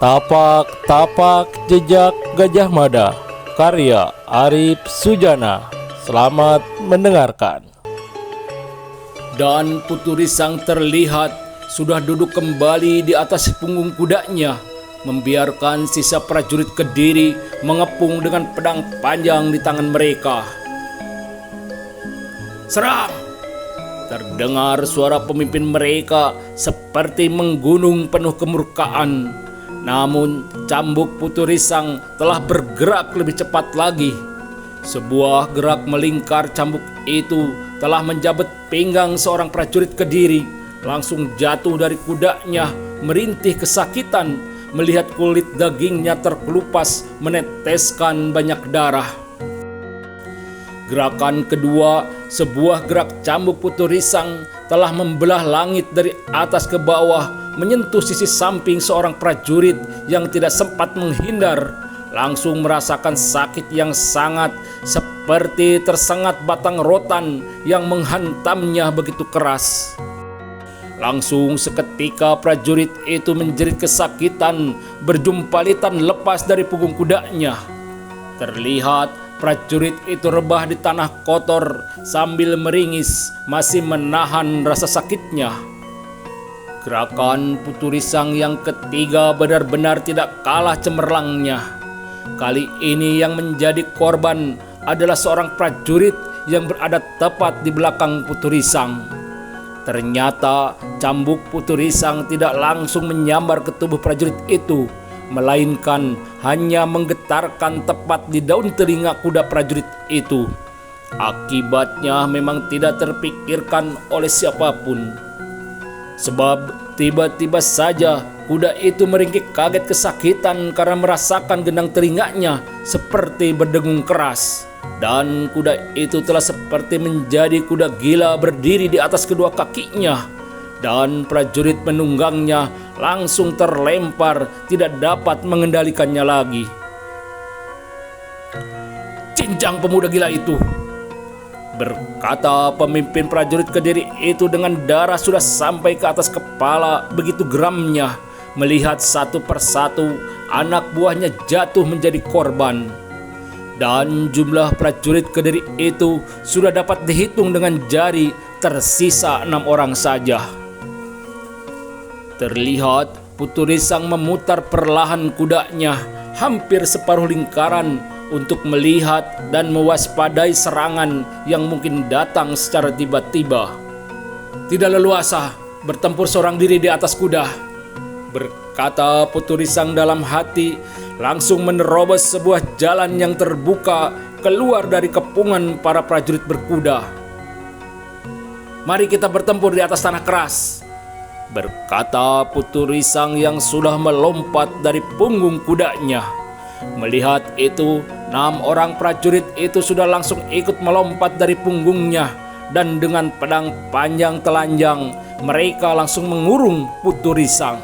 Tapak-tapak jejak Gajah Mada, karya Arif Sujana. Selamat mendengarkan. Dan Putu Risang terlihat sudah duduk kembali di atas punggung kudanya, membiarkan sisa prajurit Kediri mengepung dengan pedang panjang di tangan mereka. Serang! Terdengar suara pemimpin mereka seperti menggunung penuh kemurkaan. Namun cambuk Putu Risang telah bergerak lebih cepat lagi. Sebuah gerak melingkar cambuk itu telah menjabet pinggang seorang prajurit Kediri, langsung jatuh dari kudanya, merintih kesakitan melihat kulit dagingnya terkelupas meneteskan banyak darah. Gerakan kedua, sebuah gerak cambuk Putu Risang telah membelah langit dari atas ke bawah, menyentuh sisi samping seorang prajurit yang tidak sempat menghindar, langsung merasakan sakit yang sangat, seperti tersengat batang rotan yang menghantamnya begitu keras. Langsung seketika prajurit itu menjerit kesakitan, berjumpalitan lepas dari punggung kudanya. Terlihat prajurit itu rebah di tanah kotor sambil meringis, masih menahan rasa sakitnya. Gerakan Putu Risang yang ketiga benar-benar tidak kalah cemerlangnya. Kali ini yang menjadi korban adalah seorang prajurit yang berada tepat di belakang Putu Risang. Ternyata cambuk Putu Risang tidak langsung menyambar ke tubuh prajurit itu, melainkan hanya menggetarkan tepat di daun telinga kuda prajurit itu. Akibatnya memang tidak terpikirkan oleh siapapun. Sebab tiba-tiba saja kuda itu meringkik kaget kesakitan karena merasakan gendang telinganya seperti berdengung keras. Dan kuda itu telah seperti menjadi kuda gila berdiri di atas kedua kakinya. Dan prajurit penunggangnya langsung terlempar, tidak dapat mengendalikannya lagi. "Cincang pemuda gila itu!" berkata pemimpin prajurit Kediri itu dengan darah sudah sampai ke atas kepala. Begitu geramnya melihat satu persatu anak buahnya jatuh menjadi korban. Dan jumlah prajurit Kediri itu sudah dapat dihitung dengan jari, tersisa 6 orang saja. Terlihat Putu Risang memutar perlahan kudanya hampir separuh lingkaran untuk melihat dan mewaspadai serangan yang mungkin datang secara tiba-tiba. "Tidak leluasa bertempur seorang diri di atas kuda," berkata Putu Risang dalam hati, langsung menerobos sebuah jalan yang terbuka keluar dari kepungan para prajurit berkuda. "Mari kita bertempur di atas tanah keras," berkata Putu Risang yang sudah melompat dari punggung kudanya. Melihat itu, 6 orang prajurit itu sudah langsung ikut melompat dari punggungnya, dan dengan pedang panjang telanjang mereka langsung mengurung Putu Risang.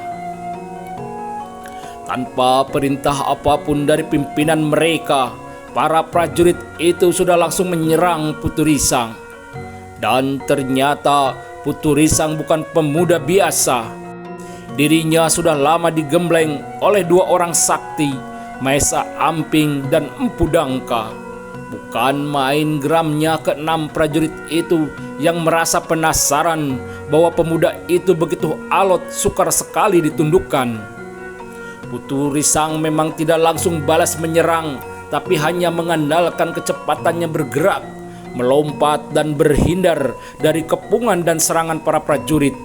Tanpa perintah apapun dari pimpinan mereka, para prajurit itu sudah langsung menyerang Putu Risang. Dan ternyata Putu Risang bukan pemuda biasa. Dirinya sudah lama digembleng oleh 2 orang sakti, Maesa Amping dan Empu Dangka. Bukan main geramnya ke-6 prajurit itu yang merasa penasaran bahwa pemuda itu begitu alot, sukar sekali ditundukkan. Putu Risang memang tidak langsung balas menyerang, tapi hanya mengandalkan kecepatannya bergerak, melompat dan berhindar dari kepungan dan serangan para prajurit.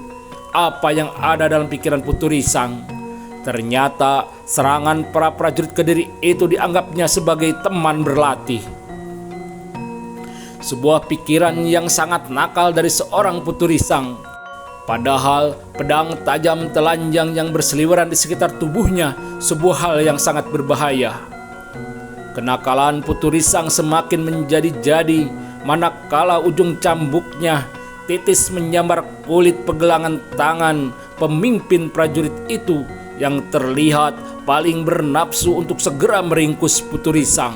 Apa yang ada dalam pikiran Putu Risang? Ternyata serangan para prajurit Kediri itu dianggapnya sebagai teman berlatih. Sebuah pikiran yang sangat nakal dari seorang Putu Risang. Padahal pedang tajam telanjang yang berseliweran di sekitar tubuhnya sebuah hal yang sangat berbahaya. Kenakalan Putu Risang semakin menjadi-jadi manakala ujung cambuknya titis menyambar kulit pegelangan tangan pemimpin prajurit itu yang terlihat paling bernafsu untuk segera meringkus Putu Risang.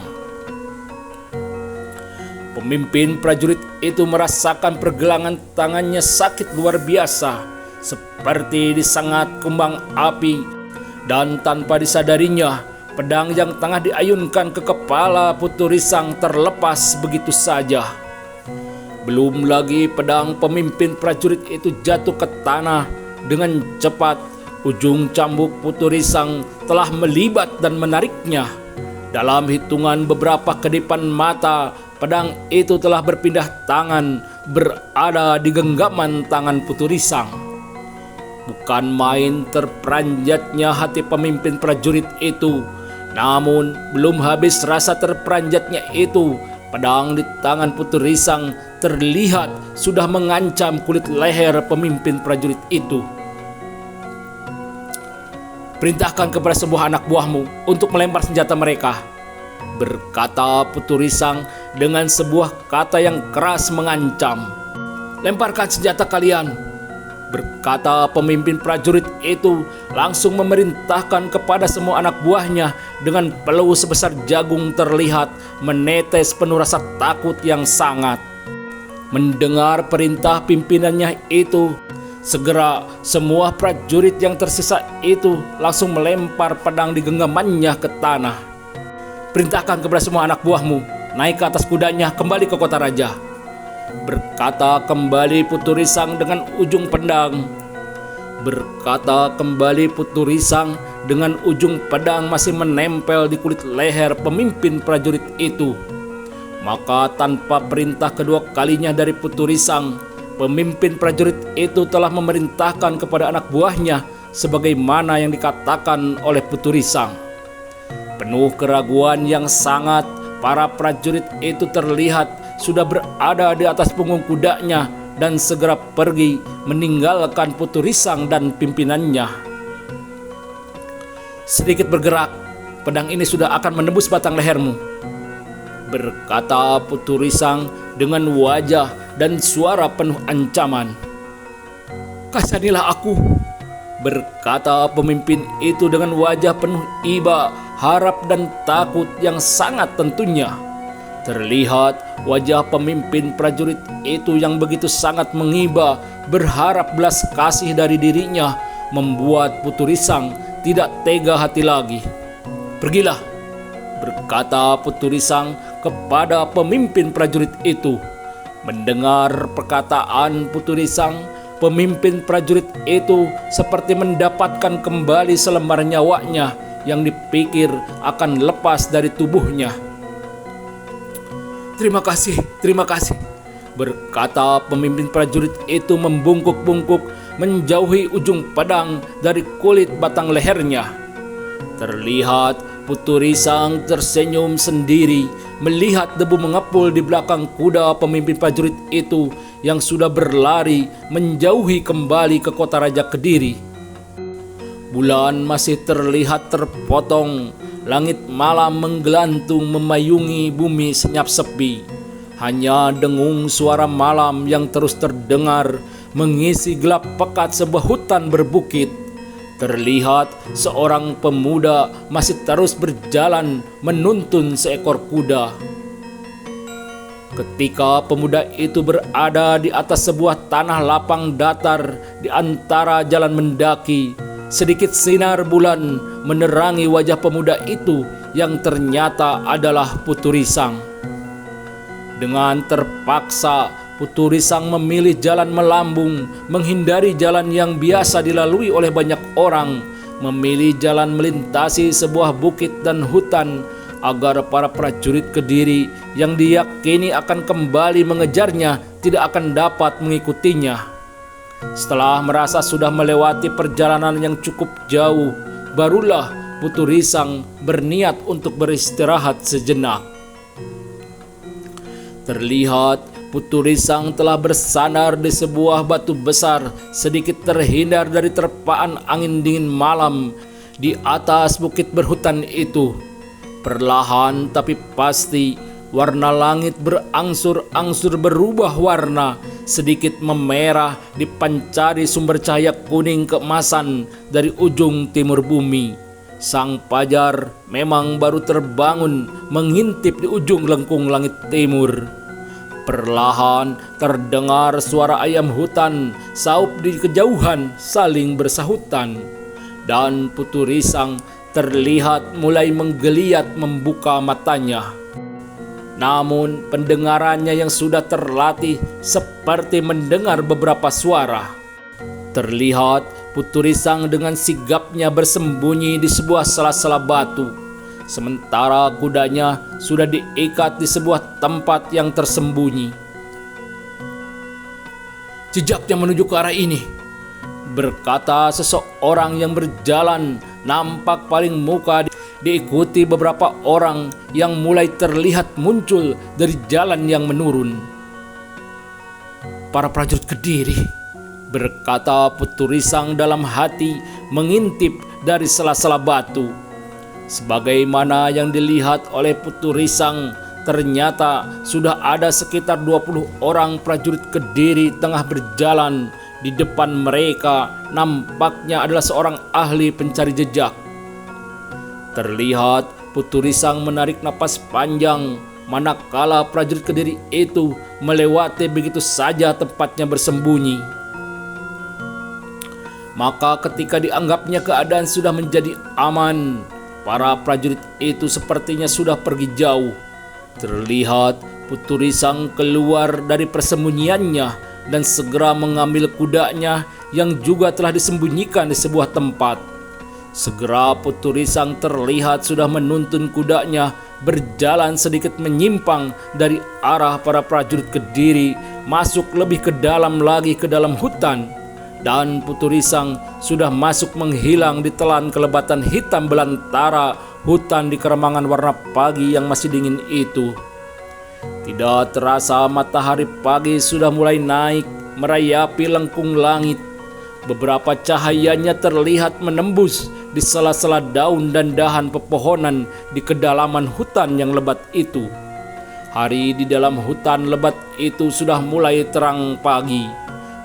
Pemimpin prajurit itu merasakan pergelangan tangannya sakit luar biasa, seperti disengat kembang api, Dan tanpa disadarinya, pedang yang tengah diayunkan ke kepala Putu Risang terlepas begitu saja. Belum lagi pedang pemimpin prajurit itu jatuh ke tanah dengan cepat. Ujung cambuk Putu Risang telah melibat dan menariknya. Dalam hitungan beberapa kedipan mata, pedang itu telah berpindah tangan, berada di genggaman tangan Putu Risang. Bukan main terperanjatnya hati pemimpin prajurit itu. Namun belum habis rasa terperanjatnya itu, pedang di tangan Putu Risang terlihat sudah mengancam kulit leher pemimpin prajurit itu. "Perintahkan kepada semua anak buahmu untuk melempar senjata mereka," berkata Putu Risang dengan sebuah kata yang keras mengancam. "Lemparkan senjata kalian," berkata pemimpin prajurit itu, langsung memerintahkan kepada semua anak buahnya. Dengan peluh sebesar jagung terlihat menetes penuh rasa takut yang sangat. Mendengar perintah pimpinannya itu, segera semua prajurit yang tersisa itu langsung melempar pedang di genggamannya ke tanah. "Perintahkan kepada semua anak buahmu naik ke atas kudanya, kembali ke kota raja," berkata kembali Putu Risang dengan ujung pedang. Berkata kembali Putu Risang dengan ujung pedang masih menempel di kulit leher pemimpin prajurit itu. Maka tanpa perintah kedua kalinya dari Putu Risang, pemimpin prajurit itu telah memerintahkan kepada anak buahnya sebagaimana yang dikatakan oleh Putu Risang. Penuh keraguan yang sangat, para prajurit itu terlihat sudah berada di atas punggung kudanya dan segera pergi meninggalkan Putu Risang dan pimpinannya. "Sedikit bergerak, pedang ini sudah akan menembus batang lehermu," berkata Putu Risang dengan wajah dan suara penuh ancaman. "Kasihanilah aku," berkata pemimpin itu dengan wajah penuh iba, harap dan takut yang sangat tentunya. Terlihat wajah pemimpin prajurit itu yang begitu sangat mengiba, berharap belas kasih dari dirinya, membuat Putu Risang tidak tega hati lagi. "Pergilah," berkata Putu Risang kepada pemimpin prajurit itu. Mendengar perkataan Putu Risang, pemimpin prajurit itu seperti mendapatkan kembali selembar nyawanya yang dipikir akan lepas dari tubuhnya. Terima kasih," berkata pemimpin prajurit itu membungkuk-bungkuk menjauhi ujung pedang dari kulit batang lehernya. Terlihat Putu Risang tersenyum sendiri melihat debu mengepul di belakang kuda pemimpin prajurit itu yang sudah berlari menjauhi kembali ke kota Raja Kediri. Bulan masih terlihat terpotong, langit malam menggelantung memayungi bumi senyap sepi. Hanya dengung suara malam yang terus terdengar mengisi gelap pekat sebuah hutan berbukit. Terlihat seorang pemuda masih terus berjalan menuntun seekor kuda. Ketika pemuda itu berada di atas sebuah tanah lapang datar di antara jalan mendaki, sedikit sinar bulan menerangi wajah pemuda itu yang ternyata adalah Putu Risang. Dengan terpaksa, Putu Risang memilih jalan melambung, menghindari jalan yang biasa dilalui oleh banyak orang, memilih jalan melintasi sebuah bukit dan hutan agar para prajurit Kediri yang diyakini akan kembali mengejarnya tidak akan dapat mengikutinya. Setelah merasa sudah melewati perjalanan yang cukup jauh, barulah Putu Risang berniat untuk beristirahat sejenak. Terlihat Putu Risang telah bersandar di sebuah batu besar sedikit terhindar dari terpaan angin dingin malam di atas bukit berhutan itu. Perlahan tapi pasti warna langit berangsur-angsur berubah warna, sedikit memerah dipancari sumber cahaya kuning keemasan dari ujung timur bumi. Sang fajar memang baru terbangun mengintip di ujung lengkung langit timur. Perlahan terdengar suara ayam hutan saup di kejauhan saling bersahutan. dan Putu Risang terlihat mulai menggeliat membuka matanya. Namun pendengarannya yang sudah terlatih seperti mendengar beberapa suara. Terlihat Putu Risang dengan sigapnya bersembunyi di sebuah sela-sela batu, sementara kudanya sudah diikat di sebuah tempat yang tersembunyi. "Jejaknya menuju ke arah ini," berkata seseorang yang berjalan nampak paling muka, diikuti beberapa orang yang mulai terlihat muncul dari jalan yang menurun. "Para prajurit Kediri," berkata Putu Risang dalam hati mengintip dari sela-sela batu. Sebagaimana yang dilihat oleh Putu Risang, ternyata sudah ada sekitar 20 orang prajurit Kediri tengah berjalan. Di depan mereka nampaknya adalah seorang ahli pencari jejak. Terlihat Putu Risang menarik napas panjang manakala prajurit Kediri itu melewati begitu saja tempatnya bersembunyi. Maka ketika dianggapnya keadaan sudah menjadi aman, para prajurit itu sepertinya sudah pergi jauh. Terlihat Putu Risang keluar dari persembunyiannya dan segera mengambil kudanya yang juga telah disembunyikan di sebuah tempat. Segera Putu Risang terlihat sudah menuntun kudanya berjalan sedikit menyimpang dari arah para prajurit Kediri, masuk lebih ke dalam lagi ke dalam hutan. Dan Putu Risang sudah masuk menghilang di telan kelebatan hitam belantara hutan di keremangan warna pagi yang masih dingin itu. Tidak terasa matahari pagi sudah mulai naik merayapi lengkung langit. Beberapa cahayanya terlihat menembus di sela-sela daun dan dahan pepohonan di kedalaman hutan yang lebat itu. Hari di dalam hutan lebat itu sudah mulai terang pagi.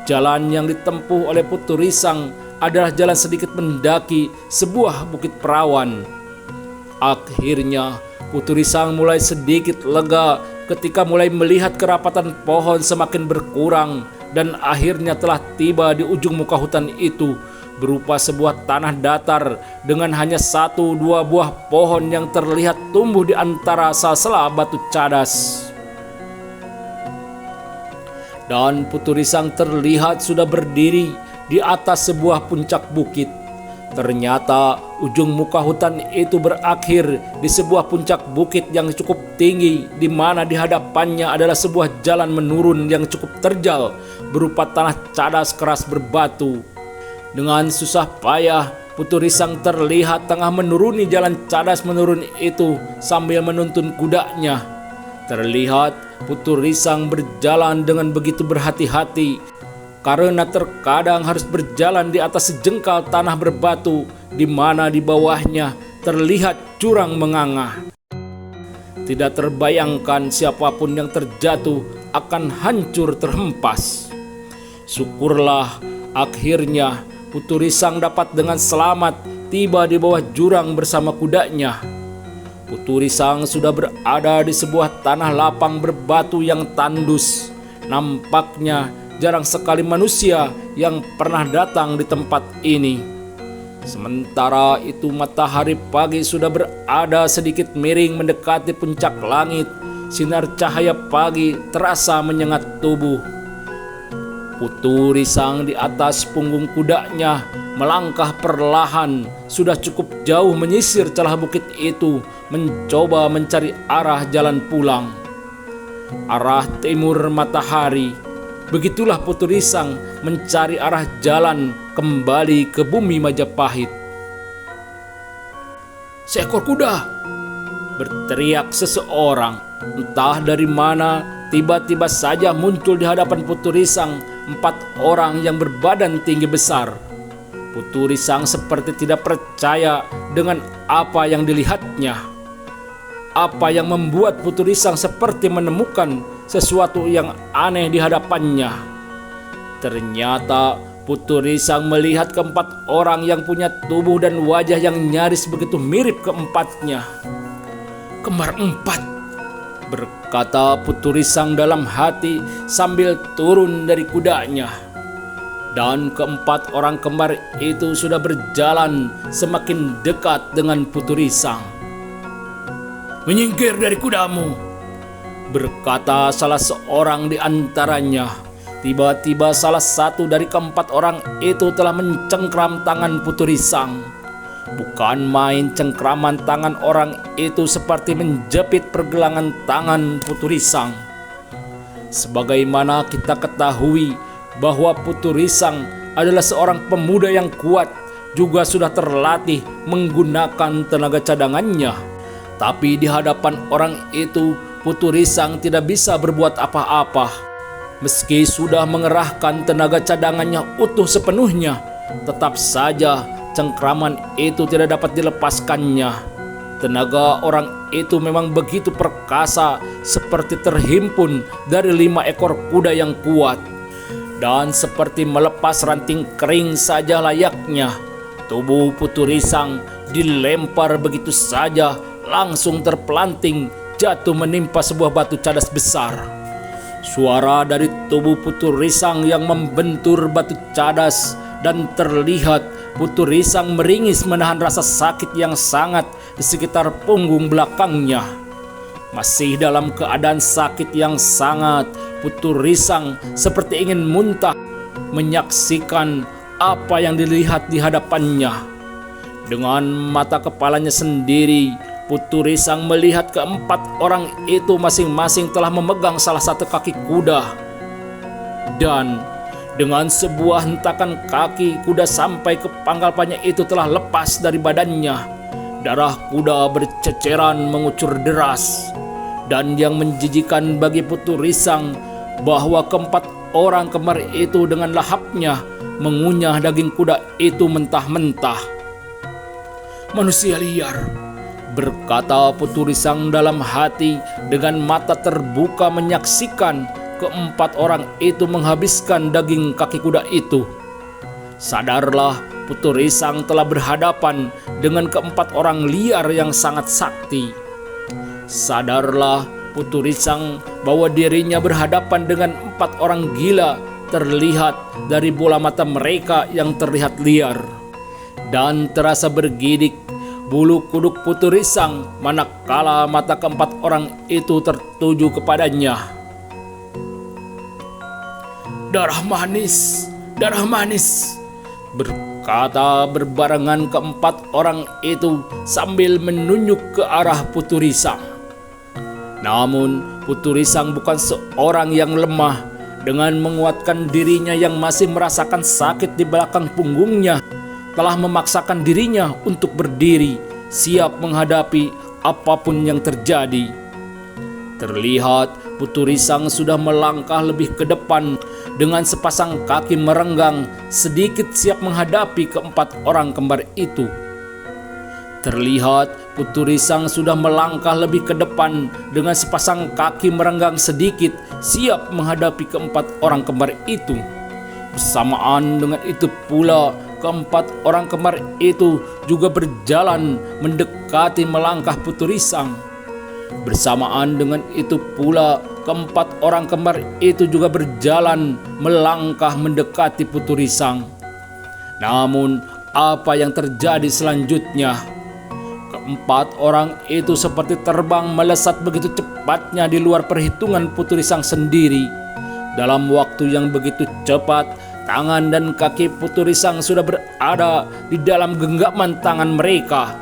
Jalan yang ditempuh oleh Putu Risang adalah jalan sedikit mendaki sebuah bukit perawan. Akhirnya Putu Risang mulai sedikit lega ketika mulai melihat kerapatan pohon semakin berkurang dan akhirnya telah tiba di ujung muka hutan itu, berupa sebuah tanah datar dengan hanya 1-2 buah pohon yang terlihat tumbuh di antara sela-sela batu cadas. Dan Putu Risang terlihat sudah berdiri di atas sebuah puncak bukit. Ternyata ujung muka hutan itu berakhir di sebuah puncak bukit yang cukup tinggi, di mana di hadapannya adalah sebuah jalan menurun yang cukup terjal berupa tanah cadas keras berbatu. Dengan susah payah Putu Risang terlihat tengah menuruni jalan cadas menurun itu sambil menuntun kudanya. Terlihat Putu Risang berjalan dengan begitu berhati-hati karena terkadang harus berjalan di atas sejengkal tanah berbatu di mana di bawahnya terlihat jurang menganga. Tidak terbayangkan siapapun yang terjatuh akan hancur terhempas. Syukurlah akhirnya Putu Risang dapat dengan selamat tiba di bawah jurang bersama kudanya. Putu Risang sudah berada di sebuah tanah lapang berbatu yang tandus. Nampaknya jarang sekali manusia yang pernah datang di tempat ini. Sementara itu matahari pagi sudah berada sedikit miring mendekati puncak langit. Sinar cahaya pagi terasa menyengat tubuh. Putu Risang di atas punggung kudanya melangkah perlahan, sudah cukup jauh menyisir celah bukit itu, mencoba mencari arah jalan pulang. Arah timur matahari. Begitulah Putu Risang mencari arah jalan kembali ke bumi Majapahit. "Seekor kuda!" berteriak seseorang. Entah dari mana tiba-tiba saja muncul di hadapan Putu Risang 4 orang yang berbadan tinggi besar. Putu Risang seperti tidak percaya dengan apa yang dilihatnya. Apa yang membuat Putu Risang seperti menemukan sesuatu yang aneh di hadapannya? Ternyata Putu Risang melihat keempat orang yang punya tubuh dan wajah yang nyaris begitu mirip keempatnya. "Kembar 4," berkata Putu Risang dalam hati sambil turun dari kudanya. Dan keempat orang kembar itu sudah berjalan semakin dekat dengan Puturisang. "Menyingkir dari kudamu," berkata salah seorang di antaranya. Tiba-tiba salah satu dari keempat orang itu telah mencengkram tangan Puturisang. Bukan main, cengkraman tangan orang itu seperti menjepit pergelangan tangan Puturisang. Sebagaimana kita ketahui bahwa Puturisang adalah seorang pemuda yang kuat, juga sudah terlatih menggunakan tenaga cadangannya. Tapi di hadapan orang itu, Puturisang tidak bisa berbuat apa-apa. Meski sudah mengerahkan tenaga cadangannya utuh sepenuhnya, tetap saja cengkraman itu tidak dapat dilepaskannya. Tenaga orang itu memang begitu perkasa, seperti terhimpun dari 5 ekor kuda yang kuat. Dan seperti melepas ranting kering saja layaknya, tubuh Puturisang dilempar begitu saja, langsung terpelanting jatuh menimpa sebuah batu cadas besar. Suara dari tubuh Puturisang yang membentur batu cadas, dan terlihat Puturisang meringis menahan rasa sakit yang sangat di sekitar punggung belakangnya. Masih dalam keadaan sakit yang sangat, Puturisang seperti ingin muntah menyaksikan apa yang dilihat di hadapannya. Dengan mata kepalanya sendiri, Puturisang melihat keempat orang itu masing-masing telah memegang salah satu kaki kuda. Dan dengan sebuah hentakan kaki kuda sampai ke pangkalpannya itu telah lepas dari badannya. Darah kuda berceceran mengucur deras. Dan yang menjijikan bagi Puturisang bahwa keempat orang kembar itu dengan lahapnya mengunyah daging kuda itu mentah-mentah. "Manusia liar," berkata Puturisang dalam hati, dengan mata terbuka menyaksikan keempat orang itu menghabiskan daging kaki kuda itu. Sadarlah, Puturisang telah berhadapan dengan keempat orang liar yang sangat sakti. Sadarlah Puturisang bahwa dirinya berhadapan dengan 4 orang gila, terlihat dari bola mata mereka yang terlihat liar. Dan terasa bergidik bulu kuduk Puturisang manakala mata keempat orang itu tertuju kepadanya. "Darah manis, darah manis," berkata berbarengan keempat orang itu sambil menunjuk ke arah Puturisang. Namun Puturisang bukan seorang yang lemah. Dengan menguatkan dirinya yang masih merasakan sakit di belakang punggungnya, telah memaksakan dirinya untuk berdiri, siap menghadapi apapun yang terjadi. Terlihat Puturisang sudah melangkah lebih ke depan dengan sepasang kaki merenggang, sedikit siap menghadapi keempat orang kembar itu. Terlihat Puturisang sudah melangkah lebih ke depan dengan sepasang kaki merenggang sedikit, siap menghadapi keempat orang kembar itu. Bersamaan dengan itu pula, keempat orang kembar itu juga berjalan mendekati melangkah Puturisang. Bersamaan dengan itu pula, keempat orang kembar itu juga berjalan melangkah mendekati Puturisang. Namun, apa yang terjadi selanjutnya? Keempat orang itu seperti terbang melesat begitu cepatnya di luar perhitungan Puturisang sendiri. Dalam waktu yang begitu cepat, tangan dan kaki Puturisang sudah berada di dalam genggaman tangan mereka.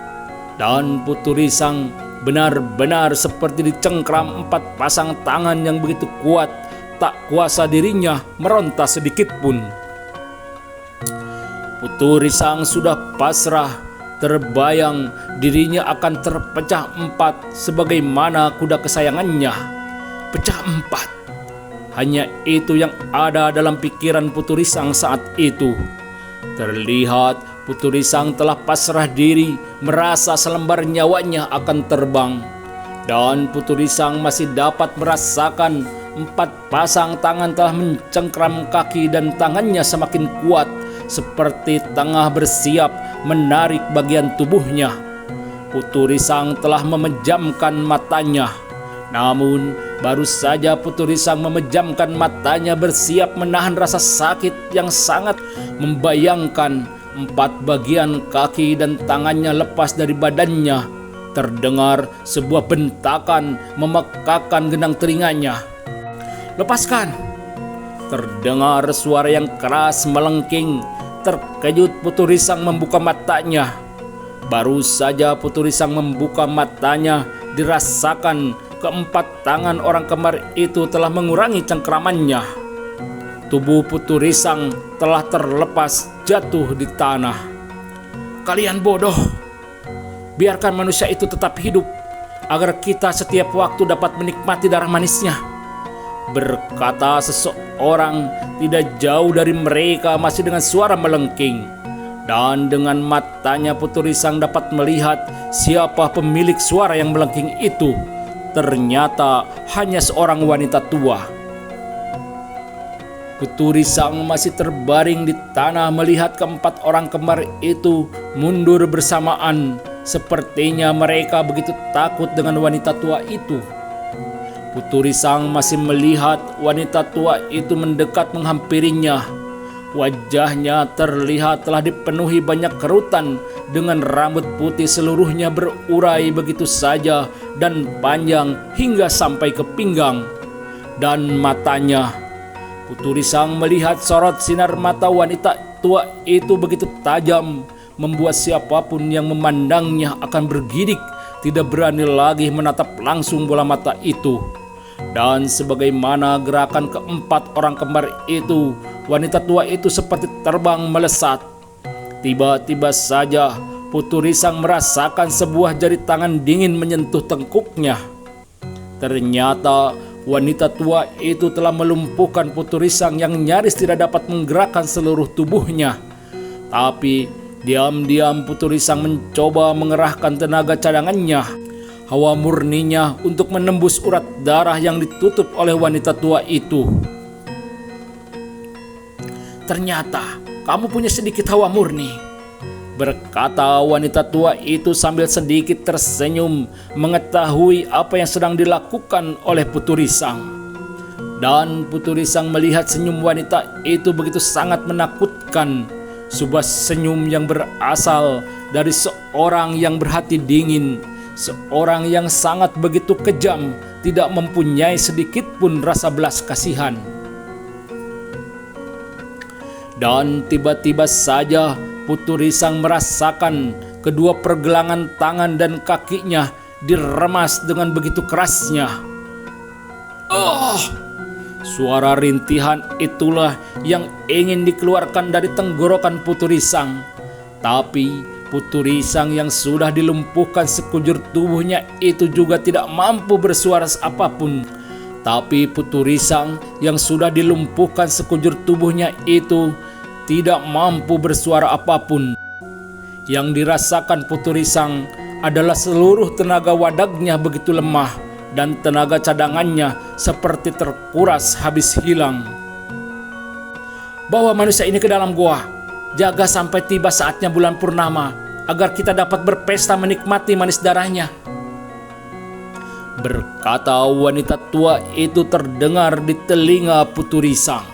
Dan Puturisang benar-benar seperti dicengkram 4 pasang tangan yang begitu kuat, tak kuasa dirinya meronta sedikit pun. Puturisang sudah pasrah, terbayang dirinya akan terpecah 4 sebagaimana kuda kesayangannya. Pecah 4. Hanya itu yang ada dalam pikiran Puturisang saat itu. Terlihat Puturisang telah pasrah diri, merasa selembar nyawanya akan terbang. Dan Puturisang masih dapat merasakan 4 pasang tangan telah mencengkram kaki dan tangannya semakin kuat, seperti tengah bersiap menarik bagian tubuhnya. Puturisang telah memejamkan matanya. Namun Baru saja Putu Risang memejamkan matanya bersiap menahan rasa sakit yang sangat, membayangkan 4 bagian kaki dan tangannya lepas dari badannya. Terdengar sebuah bentakan memekakan genang telinganya. "Lepaskan!" Terdengar suara yang keras melengking. Terkejut Putu Risang membuka matanya. Baru saja Putu Risang membuka matanya, dirasakan keempat tangan orang kembar itu telah mengurangi cengkramannya. Tubuh Putu Risang telah terlepas jatuh di tanah. "Kalian bodoh! Biarkan manusia itu tetap hidup agar kita setiap waktu dapat menikmati darah manisnya," berkata seseorang tidak jauh dari mereka masih dengan suara melengking. Dan dengan matanya Putu Risang dapat melihat siapa pemilik suara yang melengking itu. Ternyata hanya seorang wanita tua. Putu Risang masih terbaring di tanah melihat keempat orang kembar itu mundur bersamaan. Sepertinya mereka begitu takut dengan wanita tua itu. Putu Risang masih melihat wanita tua itu mendekat menghampirinya. Wajahnya terlihat telah dipenuhi banyak kerutan dengan rambut putih seluruhnya berurai begitu saja dan panjang hingga sampai ke pinggang. Dan matanya, Putu Risang melihat sorot sinar mata wanita tua itu begitu tajam, membuat siapapun yang memandangnya akan bergidik, tidak berani lagi menatap langsung bola mata itu. Dan sebagaimana gerakan keempat orang kembar itu, wanita tua itu seperti terbang melesat. Tiba-tiba saja Putu Risang merasakan sebuah jari tangan dingin menyentuh tengkuknya. Ternyata wanita tua itu telah melumpuhkan Putu Risang yang nyaris tidak dapat menggerakkan seluruh tubuhnya. Tapi diam-diam Putu Risang mencoba mengerahkan tenaga cadangannya, hawa murninya, untuk menembus urat darah yang ditutup oleh wanita tua itu. "Ternyata kamu punya sedikit hawa murni," berkata wanita tua itu sambil sedikit tersenyum mengetahui apa yang sedang dilakukan oleh Putu Risang. Dan Putu Risang melihat senyum wanita itu begitu sangat menakutkan. Sebuah senyum yang berasal dari seorang yang berhati dingin, seorang yang sangat begitu kejam, tidak mempunyai sedikit pun rasa belas kasihan. Dan tiba-tiba saja Putu Risang merasakan kedua pergelangan tangan dan kakinya diremas dengan begitu kerasnya. Suara rintihan itulah yang ingin dikeluarkan dari tenggorokan Putu Risang. Tapi Putu Risang yang sudah dilumpuhkan sekujur tubuhnya itu juga tidak mampu bersuara apapun. Tapi Putu Risang yang sudah dilumpuhkan sekujur tubuhnya itu tidak mampu bersuara apapun. Yang dirasakan Putu Risang adalah seluruh tenaga wadagnya begitu lemah dan tenaga cadangannya seperti terkuras habis hilang. "Bawa manusia ini ke dalam goa. Jaga sampai tiba saatnya bulan purnama agar kita dapat berpesta menikmati manis darahnya," berkata wanita tua itu terdengar di telinga Putu Risang.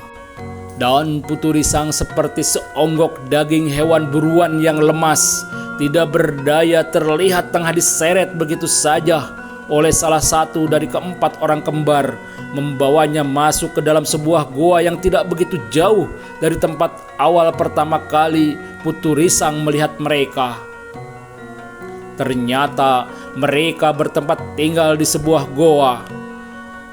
Dan Putu Risang seperti seonggok daging hewan buruan yang lemas, tidak berdaya, terlihat tengah diseret begitu saja oleh salah satu dari keempat orang kembar, membawanya masuk ke dalam sebuah goa yang tidak begitu jauh dari tempat awal pertama kali Putu Risang melihat mereka. Ternyata mereka bertempat tinggal di sebuah goa.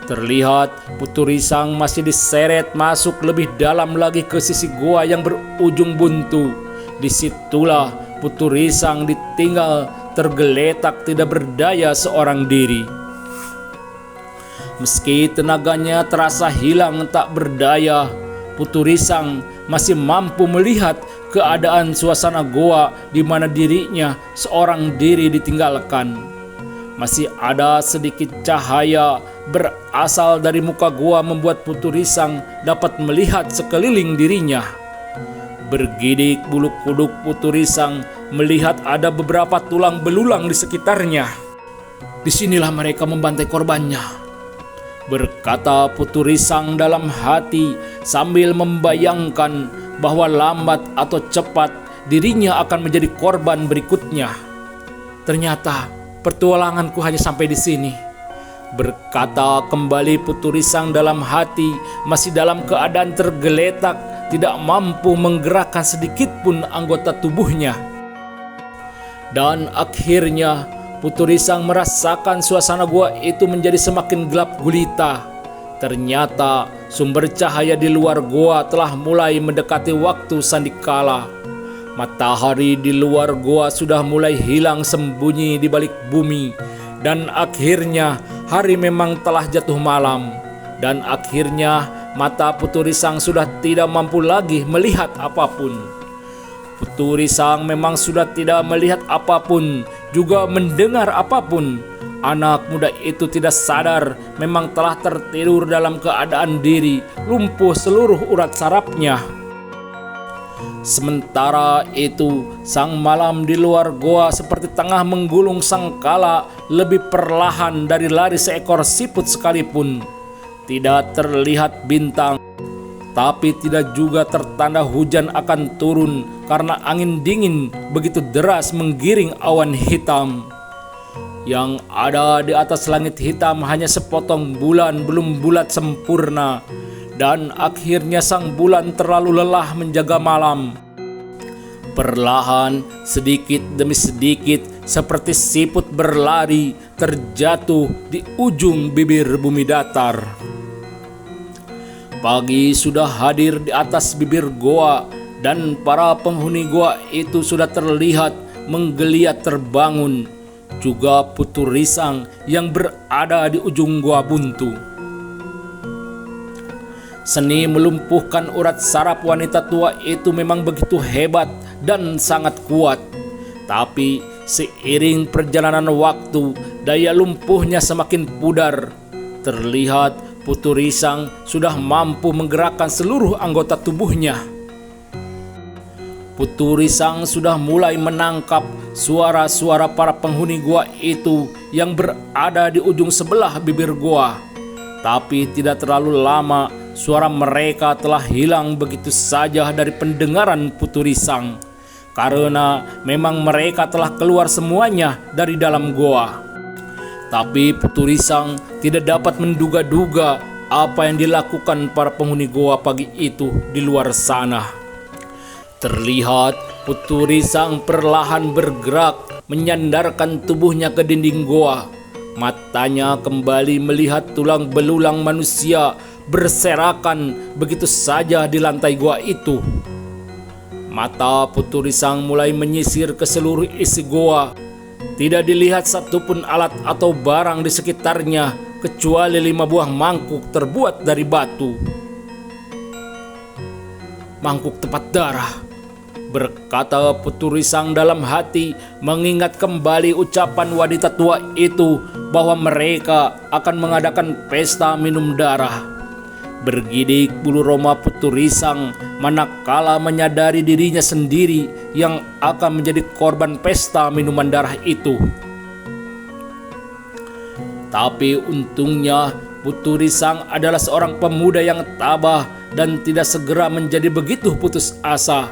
Terlihat Putu Risang masih diseret masuk lebih dalam lagi ke sisi goa yang berujung buntu. Disitulah Putu Risang ditinggal tergeletak tidak berdaya seorang diri. Meski tenaganya terasa hilang tak berdaya, Putu Risang masih mampu melihat keadaan suasana goa di mana dirinya seorang diri ditinggalkan. Masih ada sedikit cahaya berasal dari muka goa membuat Putu Risang dapat melihat sekeliling dirinya. Bergidik bulu kuduk Putu Risang melihat ada beberapa tulang belulang di sekitarnya. Disinilah mereka membantai korbannya. berkata Putu Risang dalam hati sambil membayangkan bahwa lambat atau cepat dirinya akan menjadi korban berikutnya. Ternyata pertualanganku hanya sampai di sini, berkata kembali Putu Risang dalam hati, masih dalam keadaan tergeletak, tidak mampu menggerakkan sedikit pun anggota tubuhnya. Dan akhirnya Putu Risang merasakan suasana gua itu menjadi semakin gelap gulita. Ternyata sumber cahaya di luar gua telah mulai mendekati waktu sandikala. Matahari di luar gua sudah mulai hilang sembunyi di balik bumi. Dan akhirnya hari memang telah jatuh malam. Dan akhirnya mata Putu Risang sudah tidak mampu lagi melihat apapun. Putu Risang memang sudah tidak melihat apapun, juga mendengar apapun. Anak muda itu tidak sadar, memang telah tertidur dalam keadaan diri, lumpuh seluruh urat sarafnya. Sementara itu, sang malam di luar goa seperti tengah menggulung sangkala, lebih perlahan dari lari seekor siput sekalipun. Tidak terlihat bintang, tapi tidak juga tertanda hujan akan turun karena angin dingin begitu deras menggiring awan hitam. Yang ada di atas langit hitam hanya sepotong bulan belum bulat sempurna, dan akhirnya sang bulan terlalu lelah menjaga malam. Perlahan, sedikit demi sedikit, seperti siput berlari, terjatuh di ujung bibir bumi datar. Pagi sudah hadir di atas bibir goa, dan para penghuni goa itu sudah terlihat menggeliat terbangun. Juga Putu Risang yang berada di ujung goa buntu. Seni melumpuhkan urat saraf wanita tua itu memang begitu hebat dan sangat kuat. Tapi seiring perjalanan waktu, daya lumpuhnya semakin pudar. Terlihat Putu Risang sudah mampu menggerakkan seluruh anggota tubuhnya. Putu Risang sudah mulai menangkap suara-suara para penghuni gua itu yang berada di ujung sebelah bibir gua. Tapi tidak terlalu lama, suara mereka telah hilang begitu saja dari pendengaran Putu Risang. Karena memang mereka telah keluar semuanya dari dalam goa. Tapi Putu Risang tidak dapat menduga-duga apa yang dilakukan para penghuni goa pagi itu di luar sana. Terlihat Putu Risang perlahan bergerak menyandarkan tubuhnya ke dinding goa. Matanya kembali melihat tulang belulang manusia berserakan begitu saja di lantai goa itu. Mata Putu Risang mulai menyisir ke seluruh isi goa. Tidak dilihat satupun alat atau barang di sekitarnya kecuali 5 buah mangkuk terbuat dari batu. Mangkuk tempat darah, berkata Putu Risang dalam hati, mengingat kembali ucapan wanita tua itu bahwa mereka akan mengadakan pesta minum darah. Bergidik bulu roma Putu Risang manakala menyadari dirinya sendiri yang akan menjadi korban pesta minuman darah itu. Tapi untungnya Putu Risang adalah seorang pemuda yang tabah dan tidak segera menjadi begitu putus asa.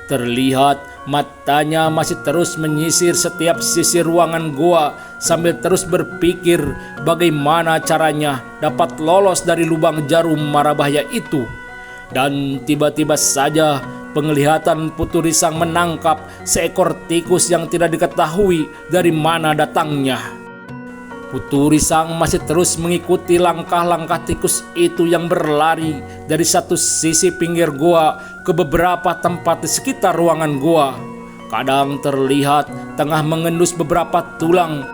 Terlihat matanya masih terus menyisir setiap sisi ruangan goa sambil terus berpikir bagaimana caranya dapat lolos dari lubang jarum marabahaya itu. Dan tiba-tiba saja penglihatan Putu Risang menangkap seekor tikus yang tidak diketahui dari mana datangnya. Putu Risang masih terus mengikuti langkah-langkah tikus itu yang berlari dari satu sisi pinggir goa ke beberapa tempat di sekitar ruangan goa. Kadang terlihat tengah mengendus beberapa tulang,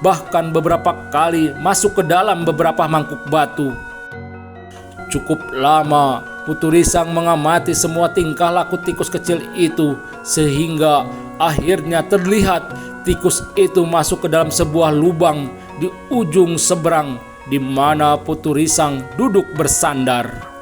bahkan beberapa kali masuk ke dalam beberapa mangkuk batu. Cukup lama Putu Risang mengamati semua tingkah laku tikus kecil itu, sehingga akhirnya terlihat tikus itu masuk ke dalam sebuah lubang di ujung seberang di mana Putu Risang duduk bersandar.